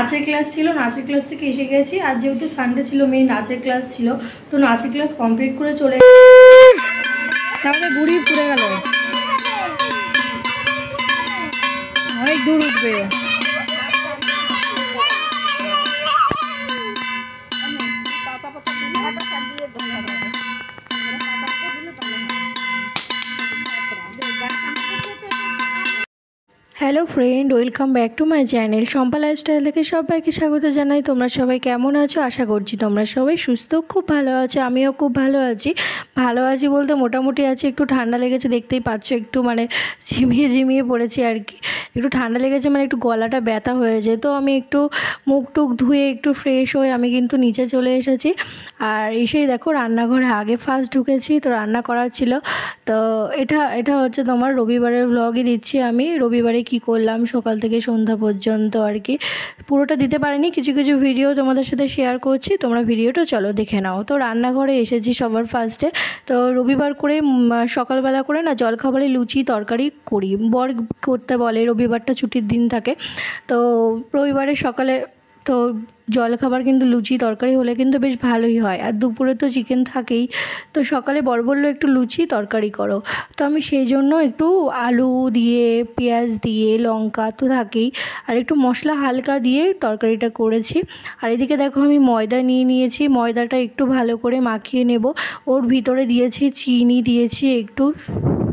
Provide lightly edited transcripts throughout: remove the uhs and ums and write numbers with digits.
নাচের ক্লাস ছিল, নাচের ক্লাস থেকে এসে গেছি। আর যেহেতু সানডে ছিল, মেয়ে নাচের ক্লাস ছিল, তো নাচের ক্লাস কমপ্লিট করে চলে তাহলে ঘুরি পুড়ে গেল, অনেক দূর উঠবে। Hello friend, welcome back to my channel Shampa lifestyle থেকে সবাইকে স্বাগত জানাই। তোমরা সবাই কেমন আছো? আশা করছি তোমরা সবাই সুস্থ, খুব ভালো আছো। আমিও খুব ভালো আছি। ভালো আছি বলতে মোটামুটি আছি, একটু ঠান্ডা লেগেছে, দেখতেই পাচ্ছ, একটু মানে ঝিমিয়ে পড়েছি আর কি। একটু ঠান্ডা লেগেছে, মানে একটু গলাটা ব্যথা হয়েছে। তো আমি একটু মুখ টুক ধুয়ে একটু ফ্রেশ হয়ে আমি কিন্তু নিচে চলে এসেছি। আর এসেই দেখো রান্নাঘরে আগে ফার্স্ট ঢুকেছি, তো রান্না করার ছিল। তো এটা হচ্ছে তোমার রবিবারের ব্লগই দিচ্ছি আমি। রবিবারে কি করলাম সকাল থেকে সন্ধ্যা পর্যন্ত আর কি, পুরোটা দিতে পারিনি, কিছু কিছু ভিডিও তোমাদের সাথে শেয়ার করছি, তোমরা ভিডিওটা চলো দেখে নাও। তো রান্নাঘরে এসেছি সবার ফার্স্টে। তো রবিবার করে সকালবেলা করে না জলখাবারে লুচি তরকারি করি, বর করতে বলে, রবিবারটা ছুটির দিন থাকে। তো রবিবারে সকালে তো জলখাবার কিন্তু লুচি তরকারি হলে কিন্তু বেশ ভালোই হয়। আর দুপুরে তো চিকেন থাকেই, তো সকালে বর বললো একটু লুচি তরকারি করো। তো আমি সেই জন্য একটু আলু দিয়ে, পেঁয়াজ দিয়ে, লঙ্কা তো থাকেই, আর একটু মশলা হালকা দিয়ে তরকারিটা করেছি। আর এদিকে দেখো আমি ময়দা নিয়েছি, ময়দাটা একটু ভালো করে মাখিয়ে নেব। ওর ভিতরে দিয়েছি চিনি, দিয়েছি একটু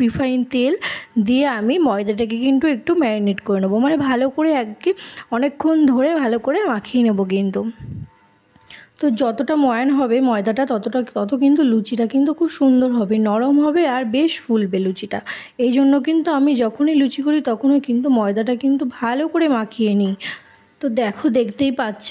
রিফাইন তেল দিয়ে আমি ময়দাটাকে কিন্তু একটু ম্যারিনেট করে নেবো, মানে ভালো করে অনেকক্ষণ ধরে ভালো করে মাখিয়ে নেবো কিন্তু। তো যতটা ময়ান হবে ময়দাটা তত কিন্তু লুচিটা কিন্তু খুব সুন্দর হবে, নরম হবে আর বেশ ফুলবে লুচিটা। এই জন্য কিন্তু আমি যখনই লুচি করি তখনই কিন্তু ময়দাটা কিন্তু ভালো করে মাখিয়ে নিই। তো দেখো, দেখতেই পাচ্ছ।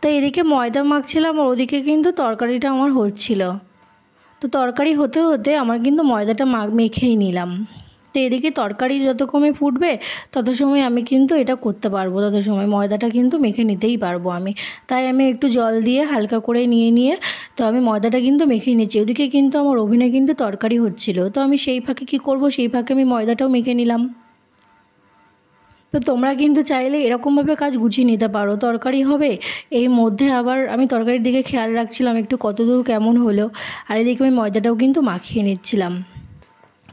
তো এদিকে ময়দা মাখছিলাম আর ওদিকে কিন্তু তরকারিটা আমার হচ্ছিল। তো তরকারি হতে হতে আমার কিন্তু ময়দাটা মেখেই নিলাম। তো এদিকে তরকারি যতক্ষণে ফুটবে তত সময় আমি কিন্তু এটা করতে পারবো, তত সময় ময়দাটা কিন্তু মেখে নিতেই পারবো আমি। তাই আমি একটু জল দিয়ে হালকা করে নিয়ে তো আমি ময়দাটা কিন্তু মেখে নিচ্ছি। ওদিকে কিন্তু আমার ওভেনে কিন্তু তরকারি হচ্ছিল, তো আমি সেই ফাঁকে কী করবো, সেই ফাঁকে আমি ময়দাটাও মেখে নিলাম। তো তোমরা কিন্তু চাইলে এরকমভাবে কাজ গুছিয়ে নিতে পারো, তরকারি হবে এই মধ্যে। আবার আমি তরকারির দিকে খেয়াল রাখছিলাম একটু কতদূর কেমন হলো, আর এদিকে আমি ময়দাটাও কিন্তু মাখিয়ে নিচ্ছিলাম।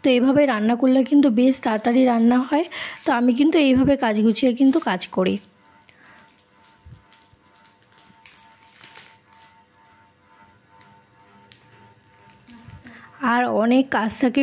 তো এইভাবে রান্না করলে কিন্তু বেশ তাড়াতাড়ি রান্না হয়। তো আমি কিন্তু এইভাবে কাজ গুছিয়ে কিন্তু কাজ করি। আর অনেক কাজ থাকে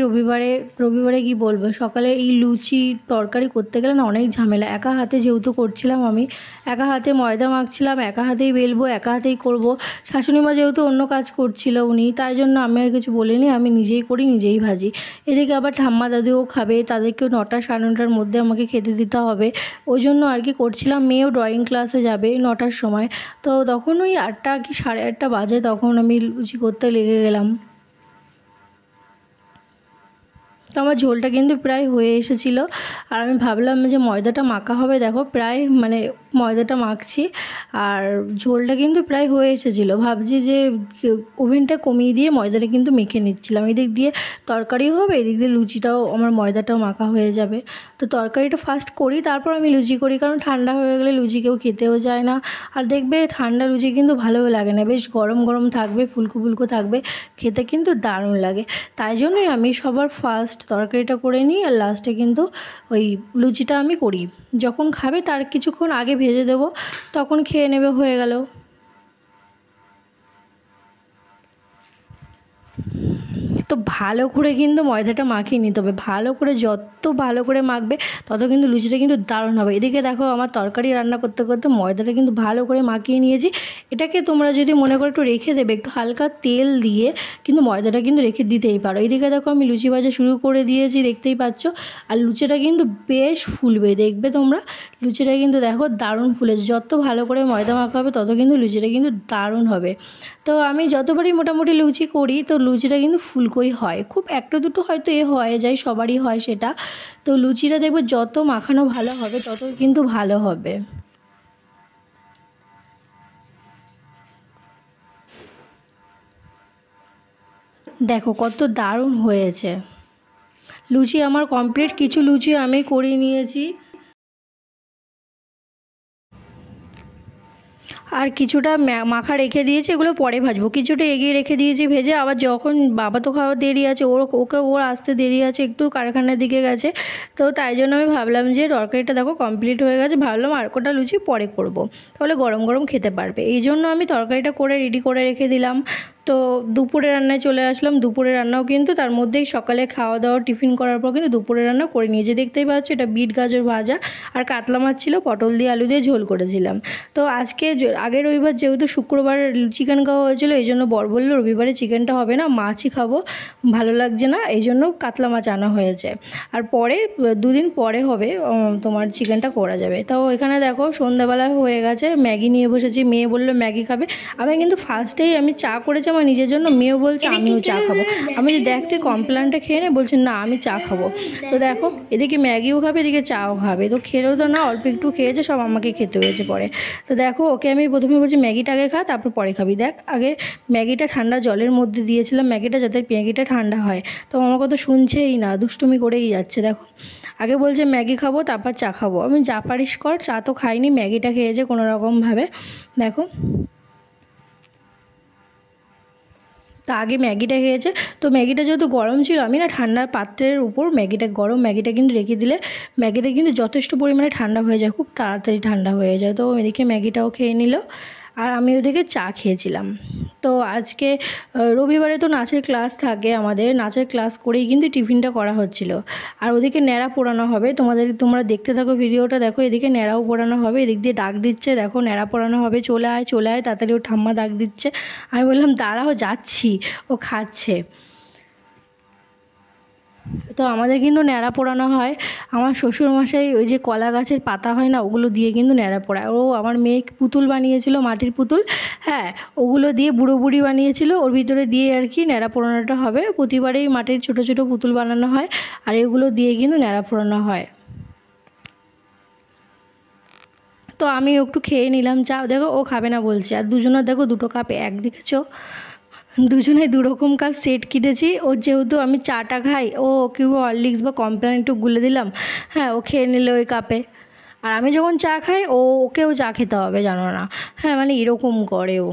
রবিবারে কি বলবো, সকালে এই লুচি তরকারি করতে গেলে না অনেক ঝামেলা। একা হাতে যেহেতু করছিলাম আমি, একা হাতে ময়দা মাখছিলাম, একা হাতেই বেলবো, একা হাতেই করব। শাশুড়িমা যেহেতু অন্য কাজ করছিল উনি, তাই জন্য আমি আর কিছু বলিনি, আমি নিজেই করি, নিজেই ভাজি। এদিকে আবার ঠাম্মা দাদুও খাবে, তাদেরকেও 9টা সাড়ে 9টার মধ্যে আমাকে খেতে দিতে হবে, ওই জন্য আর কি করছিলাম। মেয়েও ড্রয়িং ক্লাসে যাবে 9টার সময়, তো তখন ওই 8টা কি 8:30 বাজে, তখন আমি লুচি করতে লেগে গেলাম। তো আমার ঝোলটা কিন্তু প্রায় হয়ে এসেছিলো। আর আমি ভাবলাম যে ময়দাটা মাখা হবে, দেখো প্রায় মানে ময়দাটা মাখছি আর ঝোলটা কিন্তু প্রায় হয়ে এসেছিলো। ভাবছি যে ওভেনটা কমিয়ে দিয়ে ময়দাটা কিন্তু মেখে নিচ্ছিলাম, এদিক দিয়ে তরকারিও হবে, এদিক দিয়ে লুচিটাও আমার ময়দাটাও মাখা হয়ে যাবে। তো তরকারিটা ফার্স্ট করি, তারপর আমি লুচি করি, কারণ ঠান্ডা হয়ে গেলে লুচি কেউ খেতেও যায় না। আর দেখবে ঠান্ডা লুচি কিন্তু ভালো লাগে না, বেশ গরম গরম থাকবে, ফুলকো ফুলকো থাকবে, খেতে কিন্তু দারুণ লাগে। তাই জন্যই আমি সবার ফার্স্ট তরকারিটা করে নিই, আর লাস্টে কিন্তু ওই লুচিটা আমি করি। যখন খাবে তার কিছুক্ষণ আগে ভেজে দেবো, তখন খেয়ে নেবে, হয়ে গেল। তো ভালো করে কিন্তু ময়দাটা মাখিয়ে নিতে হবে, ভালো করে, যত ভালো করে মাখবে তত কিন্তু লুচিটা কিন্তু দারুণ হবে। এদিকে দেখো আমার তরকারি রান্না করতে করতে ময়দাটা কিন্তু ভালো করে মাখিয়ে নিয়েছি। এটাকে তোমরা যদি মনে করো একটু রেখে দেবে, একটু হালকা তেল দিয়ে কিন্তু ময়দাটা কিন্তু রেখে দিতেই পারো। এদিকে দেখো আমি লুচি ভাজা শুরু করে দিয়েছি, দেখতেই পাচ্ছ। আর লুচিটা কিন্তু বেশ ফুলবে, দেখবে তোমরা লুচিটা কিন্তু দেখো দারুণ ফুলেছে। যত ভালো করে ময়দা মাখা হবে তত কিন্তু লুচিটা কিন্তু দারুণ হবে। তো আমি যতবারই মোটামুটি লুচি করি তো লুচিটা কিন্তু ফুলকোই হয়, খুব একটা দুটো হয়তো হয়ে যায়, সবারই হয় সেটা। তো লুচিটা দেখবে যত মাখানো ভালো হবে তত কিন্তু ভালো হবে। দেখো কত দারুণ হয়েছে। লুচি আমার কমপ্লিট, কিছু লুচি আমি করে নিয়েছি আর কিছুটা মাখা রেখে দিয়েছি, এগুলো পরে ভাজবো। কিছুটা এগিয়ে রেখে দিয়েছি ভেজে, আবার যখন বাবা তো খাওয়ার দেরি আছে, ওর আসতে দেরি আছে, একটু কারখানার দিকে গেছে, তো তাই জন্য আমি ভাবলাম যে তরকারিটা দেখো কমপ্লিট হয়ে গেছে, ভাবলাম আর কটা লুচি পরে করব, তাহলে গরম গরম খেতে পারবে। এই জন্য আমি তরকারিটা করে রেডি করে রেখে দিলাম। তো দুপুরে রান্নায় চলে আসলাম। দুপুরে রান্নাও কিন্তু তার মধ্যেই সকালে খাওয়া দাওয়া টিফিন করার পর কিন্তু দুপুরে রান্না করে নিয়েছি। দেখতেই পাচ্ছ এটা বিট গাজর ভাজা আর কাতলা মাছ ছিল, পটল দিয়ে আলু দিয়ে ঝোল করেছিলাম। তো আজকে আগের রবিবার যেহেতু শুক্রবার চিকেন খাওয়া হয়েছিল, এই জন্য বর বললো রবিবারে চিকেনটা হবে না, মাছই খাবো, ভালো লাগছে না, এই জন্য কাতলা মাছ আনা হয়েছে। আর পরে দুদিন পরে হবে তোমার চিকেনটা করা যাবে। তাও এখানে দেখো সন্ধ্যাবেলা হয়ে গেছে, ম্যাগি নিয়ে বসেছি। মেয়ে বললো ম্যাগি খাবে। আমি কিন্তু ফার্স্টেই আমি চা করেছি আমার নিজের জন্য, মেয়েও বলছে আমিও চা খাবো। আমি যে দেখ তুই কমপ্লেনটা খেয়ে নে, বলছে না আমি চা খাবো। তো দেখো এদিকে ম্যাগিও খাবে, এদিকে চাও খাবে, তো খেলেও তো না, অল্প একটু খেয়েছে, সব আমাকে খেতে হয়েছে পরে। তো দেখো ওকে আমি প্রথমে বলছি ম্যাগিটা আগে খা, তারপর পরে খাবি। দেখ আগে ম্যাগিটা ঠান্ডা জলের মধ্যে দিয়েছিলাম ম্যাগিটা, যাতে ম্যাগিটা ঠান্ডা হয়, তো আমার কথা শুনছেই না, দুষ্টুমি করেই যাচ্ছে। দেখো আগে বলছে ম্যাগি খাবো তারপর চা খাবো। আমি যা পারিস কর, চা তো খাইনি, ম্যাগিটা খেয়েছে কোনো রকমভাবে। দেখো তা আগে ম্যাগিটা খেয়েছে। তো ম্যাগিটা যেহেতু গরম ছিল, আমি না ঠান্ডা পাত্রের উপর ম্যাগিটা, গরম ম্যাগিটা কিন্তু রেখে দিলে ম্যাগিটা কিন্তু যথেষ্ট পরিমাণে ঠান্ডা হয়ে যায়, খুব তাড়াতাড়ি ঠান্ডা হয়ে যায়। তো এদিকে ম্যাগিটাও খেয়ে নিল আর আমি ওদিকে চা খেয়েছিলাম। তো আজকে রবিবারে তো নাচের ক্লাস থাকে আমাদের, নাচের ক্লাস করেই কিন্তু টিফিনটা করা হচ্ছিল। আর ওদিকে ন্যাড়া পোড়ানো হবে, তোমরা দেখতে থাকো ভিডিওটা। দেখো এদিকে ন্যাড়াও পোড়ানো হবে, এদিক দিয়ে ডাক দিচ্ছে, দেখো ন্যাড়া পোড়ানো হবে, চলে আয় চলে আয় তাড়াতাড়ি, ও ঠাম্মা ডাক দিচ্ছে। আমি বললাম দাঁড়াও যাচ্ছি, ও খাচ্ছে। তো আমাদের কিন্তু ন্যাড়া পোড়ানো হয়। আমার শ্বশুরমশাই ওই যে কলা গাছের পাতা হয় না, ওগুলো দিয়ে কিন্তু ন্যাড়া পোড়ায়। ও আমার মেয়ে পুতুল বানিয়েছিল, মাটির পুতুল, হ্যাঁ ওগুলো দিয়ে বুড়ো বুড়ি বানিয়েছিল, ওর ভিতরে দিয়ে আর কি ন্যাড়া পোড়ানোটা হবে। প্রতিবারেই মাটির ছোট ছোট পুতুল বানানো হয় আর এগুলো দিয়ে কিন্তু ন্যাড়া পোড়ানো হয়। তো আমি একটু খেয়ে নিলাম চা। দেখো ও খাবে না বলছে, আর দুজনের দেখো দুটো কাপ একদিকে দুজনে দুরকম কাপ সেট কিনেছি। ওর যেহেতু আমি চাটা খাই, ও কেউ হরলিক্স বা কমপ্লেন একটু গুলে দিলাম, হ্যাঁ ও খেয়ে নিল ওই কাপে। আর আমি যখন চা খাই ওকেও চা খেতে হবে জানো না, হ্যাঁ মানে এরকম করে ও।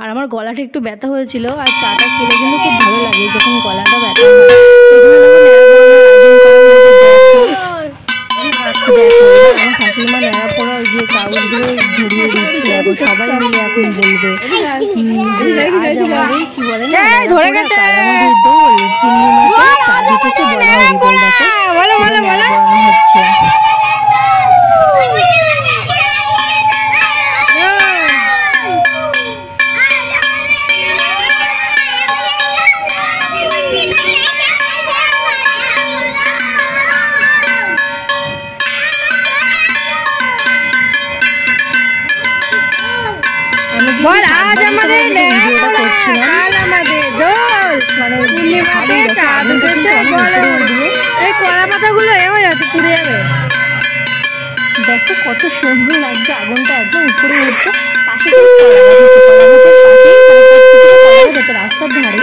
আর আমার গলাটা একটু ব্যথা হয়েছিল, আর চাটা খেলে কিন্তু খুব ভালো লাগে যখন গলাটা ব্যথা হয়। আমার শাশুড়িমা ন্যাড়া পড়া ওই যে কাগজগুলো ধরিয়ে দিচ্ছে, এখন সবাই মিলে এখন বলবে যে আজ আমাদের কি বলে না কারামাটির দোল, পূর্ণিমাতে চাঁদ উঠেছে, বলা হরিবোল। দেখো হচ্ছে বল আজ আমাদের ভিডিওটা করছিলাম, কাল আমাদের দোল, মানে পূর্ণিমাতে চাঁদ উঠেছে, বলো এই কলা পাতাগুলো হয়ে যাচ্ছে, পুড়ে যাবে। দেখো কত সুন্দর লাগছে, আগুনটা একদম উপরে উঠছে, পাশে রাস্তার ধারে,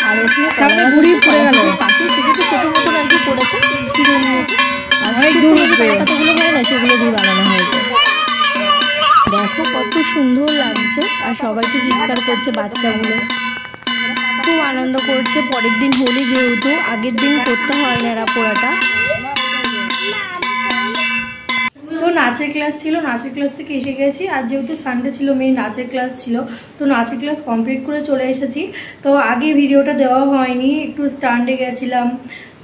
আর ওখানে ঘুরি পড়ে গেল, পাশে ছোট ছোট মতন আর কি পড়েছে, কিনে নিয়েছে, অনেক দূর পাতাগুলো হয় না সেগুলো দিয়ে বানানো হয়েছে। দেখো কত সুন্দর লাগছে, আর সবাই তো চিৎকার করছে, বাচ্চাগুলো খুব আনন্দ করছে। পরের দিন হোলি, যেহেতু আগের দিন করতে হয় ন্যাড়া পোড়াটা। তো নাচের ক্লাস ছিল, নাচের ক্লাস থেকে এসে গেছি, আর যেহেতু সানডে ছিল মেয়ে নাচের ক্লাস ছিল, তো নাচের ক্লাস কমপ্লিট করে চলে এসেছি। তো আগে ভিডিওটা দেওয়া হয়নি, একটু স্ট্যান্ডে গেছিলাম,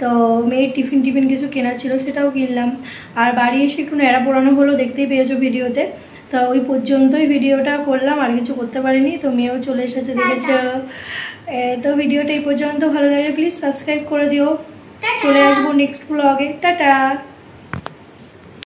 তো মেয়ের টিফিন কিছু কেনার ছিল সেটাও কিনলাম, আর বাড়ি এসে একটু ন্যাড়া পোড়ানো হলো, দেখতেই পেয়েছো ভিডিওতে। তো ওই পর্যন্তই ভিডিওটা করলাম, আর কিছু করতে পারিনি। তো মেয়েও চলে এসেছে দেখেছো। তো ভিডিওটা এই পর্যন্ত, ভালো লাগলে প্লিজ সাবস্ক্রাইব করে দিও। চলে আসবো নেক্সট ব্লগে, টাটা।